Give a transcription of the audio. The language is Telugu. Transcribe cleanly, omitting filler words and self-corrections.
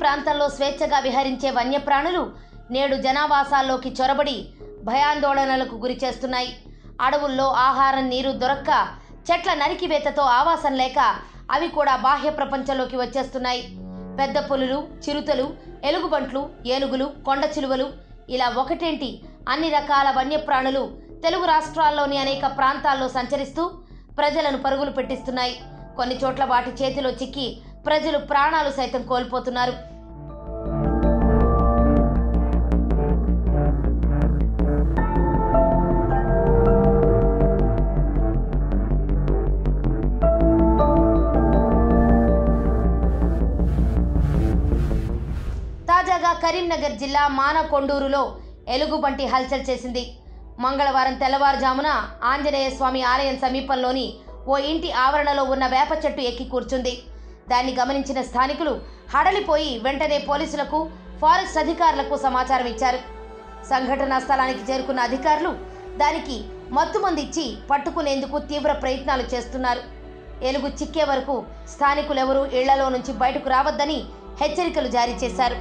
ప్రాంతంలో స్వేచ్ఛగా విహరించే వన్యప్రాణులు నేడు జనావాసాల్లోకి చొరబడి భయాందోళనలకు గురి చేస్తున్నాయి. అడవుల్లో ఆహారం నీరు దొరక్క చెట్ల నరికివేతతో ఆవాసం లేక అవి కూడా బాహ్య ప్రపంచంలోకి వచ్చేస్తున్నాయి. పెద్ద పులులు, చిరుతలు, ఎలుగుబంట్లు, ఏనుగులు, కొండ చిలువలు ఇలా ఒకటేంటి అన్ని రకాల వన్యప్రాణులు తెలుగు రాష్ట్రాల్లోని అనేక ప్రాంతాల్లో సంచరిస్తూ ప్రజలను పరుగులు పెట్టిస్తున్నాయి. కొన్ని చోట్ల వాటి చేతిలో చిక్కి ప్రజలు ప్రాణాలు సైతం కోల్పోతున్నారు. తాజాగా కరీంనగర్ జిల్లా మానకొండూరులో ఎలుగుబంటి హల్చల్ చేసింది. మంగళవారం తెల్లవారుజామున ఆంజనేయ స్వామి ఆలయం సమీపంలోని ఓ ఇంటి ఆవరణలో ఉన్న వేప చెట్టు ఎక్కి కూర్చుంది. దాన్ని గమనించిన స్థానికులు హడలిపోయి వెంటనే పోలీసులకు, ఫారెస్ట్ అధికారులకు సమాచారం ఇచ్చారు. సంఘటనా స్థలానికి చేరుకున్న అధికారులు దానికి మత్తుమందిచ్చి పట్టుకునేందుకు తీవ్ర ప్రయత్నాలు చేస్తున్నారు. ఎలుగు చిక్కే వరకు స్థానికులెవరూ ఇళ్లలో నుంచి బయటకు రావద్దని హెచ్చరికలు జారీ చేశారు.